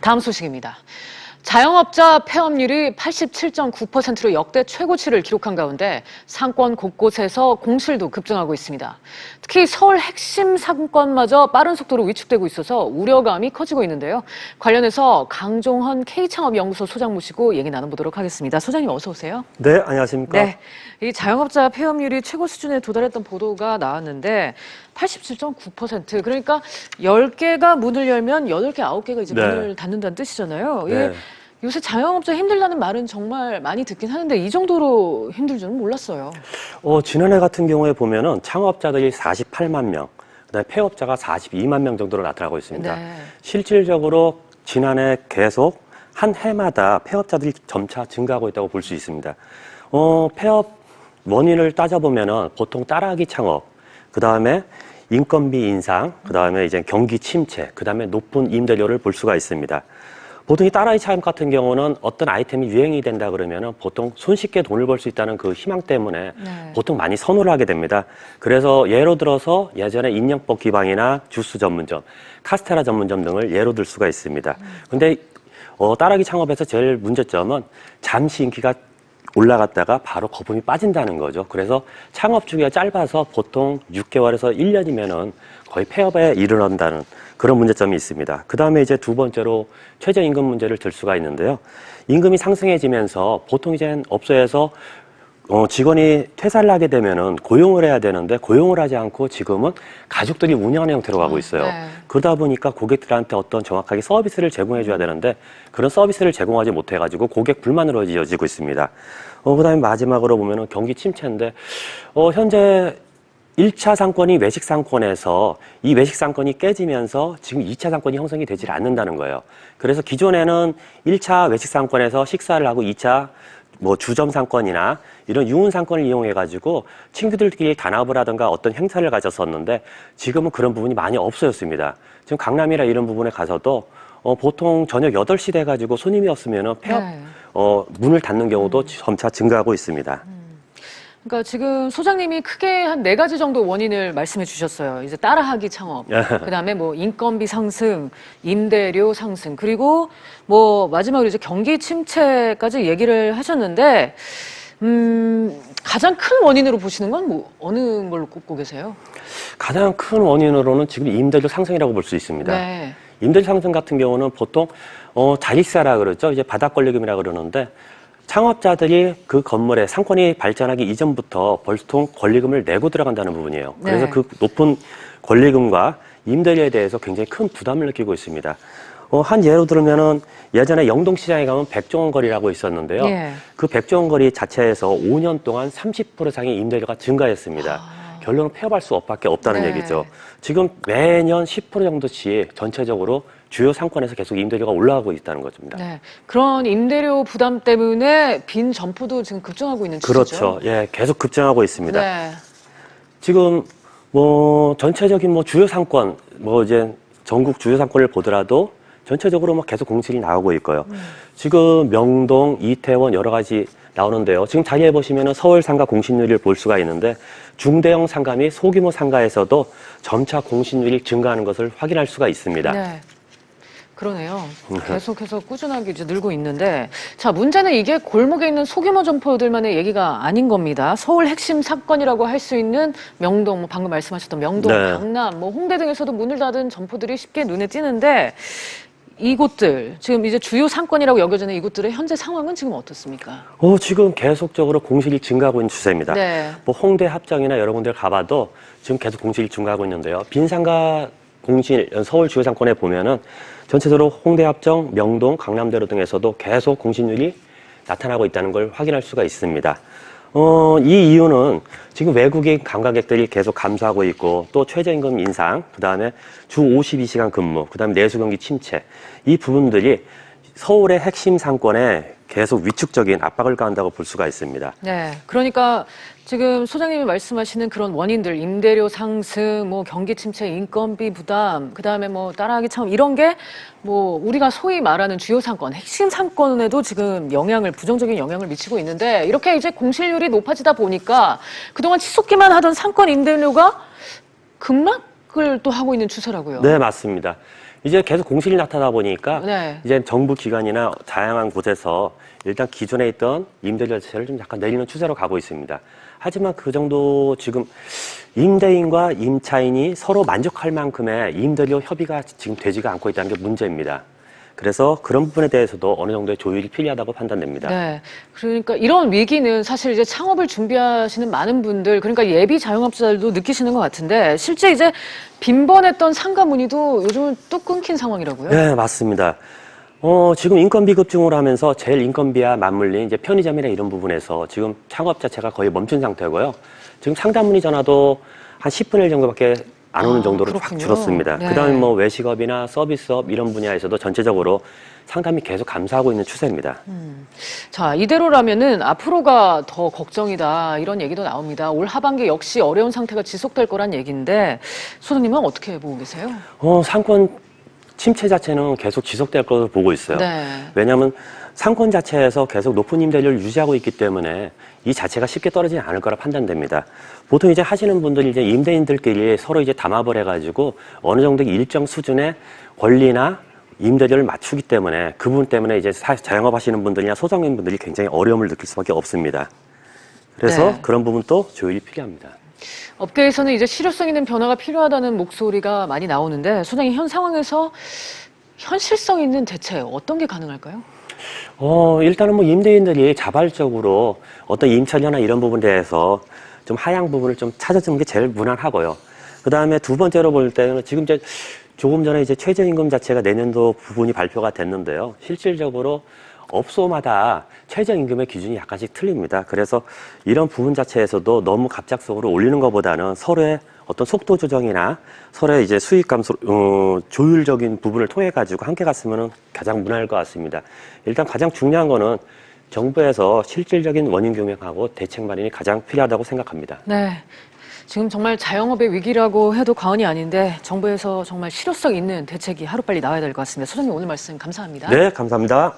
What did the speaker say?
다음 소식입니다. 자영업자 폐업률이 87.9%로 역대 최고치를 기록한 가운데 상권 곳곳에서 공실도 급증하고 있습니다. 특히 서울 핵심 상권마저 빠른 속도로 위축되고 있어서 우려감이 커지고 있는데요. 관련해서 강종헌 K창업연구소 소장 모시고 얘기 나눠보도록 하겠습니다. 소장님 어서 오세요. 네, 안녕하십니까. 네, 이 자영업자 폐업률이 최고 수준에 도달했던 보도가 나왔는데 87.9% 그러니까 10개가 문을 열면 8개, 9개가 이제 문을 닫는다는 뜻이잖아요. 네. 요새 자영업자 힘들다는 말은 정말 많이 듣긴 하는데 이 정도로 힘들 줄은 몰랐어요. 지난해 같은 경우에 보면은 창업자들이 48만 명, 그다음에 폐업자가 42만 명 정도로 나타나고 있습니다. 네. 실질적으로 지난해 계속 한 해마다 폐업자들이 점차 증가하고 있다고 볼 수 있습니다. 폐업 원인을 따져보면은 보통 따라하기 창업, 그다음에 인건비 인상, 그다음에 이제 경기 침체, 그다음에 높은 임대료를 볼 수가 있습니다. 보통 이 따라하기 창업 같은 경우는 어떤 아이템이 유행이 된다 그러면은 보통 손쉽게 돈을 벌 수 있다는 그 희망 때문에 보통 많이 선호를 하게 됩니다. 그래서 예로 들어서 예전에 인형법 기방이나 주스 전문점, 카스테라 전문점 등을 예로 들 수가 있습니다. 근데 따라하기 창업에서 제일 문제점은 잠시 인기가 올라갔다가 바로 거품이 빠진다는 거죠. 그래서 창업 주기가 짧아서 보통 6개월에서 1년이면은 거의 폐업에 이르는다는 그런 문제점이 있습니다. 그 다음에 이제 두 번째로 최저임금 문제를 들 수가 있는데요. 임금이 상승해지면서 보통 이제 업소에서 직원이 퇴사를 하게 되면은 고용을 해야 되는데 고용을 하지 않고 지금은 가족들이 운영하는 형태로 가고 있어요. 네. 그러다 보니까 고객들한테 어떤 정확하게 서비스를 제공해 줘야 되는데 그런 서비스를 제공하지 못해가지고 고객 불만으로 이어지고 있습니다. 그 다음에 마지막으로 보면은 경기 침체인데, 현재 1차 상권이 외식 상권에서 이 외식 상권이 깨지면서 지금 2차 상권이 형성이 되질 않는다는 거예요. 그래서 기존에는 1차 외식 상권에서 식사를 하고 2차 주점 상권이나 이런 유흥 상권을 이용해가지고 친구들끼리 단합을 하든가 어떤 행사를 가졌었는데 지금은 그런 부분이 많이 없어졌습니다. 지금 강남이나 이런 부분에 가서도 보통 저녁 8시 돼가지고 손님이 없으면은 폐업, 문을 닫는 경우도 점차 증가하고 있습니다. 그러니까 지금 소장님이 크게 한 4가지 정도 원인을 말씀해 주셨어요. 이제 따라하기 창업, 그다음에 인건비 상승, 임대료 상승, 그리고 마지막으로 이제 경기 침체까지 얘기를 하셨는데, 가장 큰 원인으로 보시는 건 어느 걸로 꼽고 계세요? 가장 큰 원인으로는 지금 임대료 상승이라고 볼 수 있습니다. 네. 임대료 상승 같은 경우는 보통 자릿세라 그러죠. 이제 바닥권리금이라 그러는데 창업자들이 그 건물에 상권이 발전하기 이전부터 보통 권리금을 내고 들어간다는 부분이에요. 그래서 그 높은 권리금과 임대료에 대해서 굉장히 큰 부담을 느끼고 있습니다. 한 예로 들면은 예전에 영동시장에 가면 백종원 거리라고 있었는데요. 그 백종원 거리 자체에서 5년 동안 30% 이상의 임대료가 증가했습니다. 결론은 폐업할 수밖에 없다는 얘기죠. 지금 매년 10% 정도씩 전체적으로 주요 상권에서 계속 임대료가 올라가고 있다는 것입니다. 네, 그런 임대료 부담 때문에 빈 점포도 지금 급증하고 있는 추세죠. 그렇죠. 예, 계속 급증하고 있습니다. 네. 지금 전체적인 주요 상권, 이제 전국 주요 상권을 보더라도 전체적으로 계속 공실이 나오고 있고요. 지금 명동, 이태원 여러 가지 나오는데요. 지금 자리에 보시면은 서울 상가 공실률을 볼 수가 있는데 중대형 상가 및 소규모 상가에서도 점차 공실률이 증가하는 것을 확인할 수가 있습니다. 네. 그러네요. 계속해서 꾸준하게 이제 늘고 있는데, 자, 문제는 이게 골목에 있는 소규모 점포들만의 얘기가 아닌 겁니다. 서울 핵심 사건이라고 할 수 있는 명동, 방금 말씀하셨던 명동, 강남, 홍대 등에서도 문을 닫은 점포들이 쉽게 눈에 띄는데, 이곳들, 지금 이제 주요 상권이라고 여겨지는 이곳들의 현재 상황은 지금 어떻습니까? 지금 계속적으로 공실이 증가하고 있는 추세입니다. 네. 홍대 합정이나 여러 군데를 가봐도 지금 계속 공실이 증가하고 있는데요. 빈상가 공실, 서울 주요 상권에 보면은 전체적으로 홍대 합정, 명동, 강남대로 등에서도 계속 공실률이 나타나고 있다는 걸 확인할 수가 있습니다. 이 이유는 지금 외국인 관광객들이 계속 감소하고 있고 또 최저임금 인상, 그다음에 주 52시간 근무, 그다음에 내수 경기 침체, 이 부분들이 서울의 핵심 상권에 계속 위축적인 압박을 가한다고 볼 수가 있습니다. 네, 그러니까 지금 소장님이 말씀하시는 그런 원인들, 임대료 상승, 경기 침체, 인건비 부담, 그다음에 따라하기 창업 이런 게 우리가 소위 말하는 주요 상권, 핵심 상권에도 지금 부정적인 영향을 미치고 있는데 이렇게 이제 공실률이 높아지다 보니까 그동안 치솟기만 하던 상권 임대료가 급락을 또 하고 있는 추세라고요. 네, 맞습니다. 이제 계속 공실이 나타나다 보니까 네. 이제 정부 기관이나 다양한 곳에서 일단 기존에 있던 임대료 자체를 좀 약간 내리는 추세로 가고 있습니다. 하지만 그 정도 지금 임대인과 임차인이 서로 만족할 만큼의 임대료 협의가 지금 되지가 않고 있다는 게 문제입니다. 그래서 그런 부분에 대해서도 어느 정도의 조율이 필요하다고 판단됩니다. 네. 그러니까 이런 위기는 사실 이제 창업을 준비하시는 많은 분들, 그러니까 예비 자영업자들도 느끼시는 것 같은데, 실제 이제 빈번했던 상가 문의도 요즘은 뚝 끊긴 상황이라고요? 네, 맞습니다. 지금 인건비 급증을 하면서 제일 인건비와 맞물린 이제 편의점이나 이런 부분에서 지금 창업 자체가 거의 멈춘 상태고요. 지금 상담 문의 전화도 한 10분의 1 정도밖에 안 오는 정도로 확 그렇군요. 줄었습니다. 네. 그다음에 뭐 외식업이나 서비스업 이런 분야에서도 전체적으로 상담이 계속 감소하고 있는 추세입니다. 자, 이대로라면은 앞으로가 더 걱정이다, 이런 얘기도 나옵니다. 올 하반기 역시 어려운 상태가 지속될 거란 얘기인데, 소장님은 어떻게 보고 계세요? 상권 침체 자체는 계속 지속될 것으로 보고 있어요. 네. 왜냐하면 상권 자체에서 계속 높은 임대료를 유지하고 있기 때문에 이 자체가 쉽게 떨어지지 않을 거라 판단됩니다. 보통 이제 하시는 분들이 이제 임대인들끼리 서로 이제 담합을 해가지고 어느 정도 일정 수준의 권리나 임대료를 맞추기 때문에 그 부분 때문에 이제 자영업 하시는 분들이나 소상인 분들이 굉장히 어려움을 느낄 수밖에 없습니다. 그래서 네. 그런 부분도 조율이 필요합니다. 업계에서는 이제 실효성 있는 변화가 필요하다는 목소리가 많이 나오는데, 소장님 현 상황에서 현실성 있는 대체 어떤 게 가능할까요? 일단은 뭐 임대인들이 자발적으로 어떤 임차료나 이런 부분에 대해서 좀 하향 부분을 좀 찾아주는 게 제일 무난하고요. 그 다음에 두 번째로 볼 때는 지금 이제 조금 전에 이제 최저임금 자체가 내년도 부분이 발표가 됐는데요. 실질적으로 업소마다 최저임금의 기준이 약간씩 틀립니다. 그래서 이런 부분 자체에서도 너무 갑작스럽게 올리는 것보다는 서로의 어떤 속도 조정이나 서로의 이제 수익 감소, 조율적인 부분을 통해 가지고 함께 갔으면 가장 무난할 것 같습니다. 일단 가장 중요한 거는 정부에서 실질적인 원인 규명하고 대책 마련이 가장 필요하다고 생각합니다. 네. 지금 정말 자영업의 위기라고 해도 과언이 아닌데, 정부에서 정말 실효성 있는 대책이 하루빨리 나와야 될 것 같습니다. 소장님 오늘 말씀 감사합니다. 네, 감사합니다.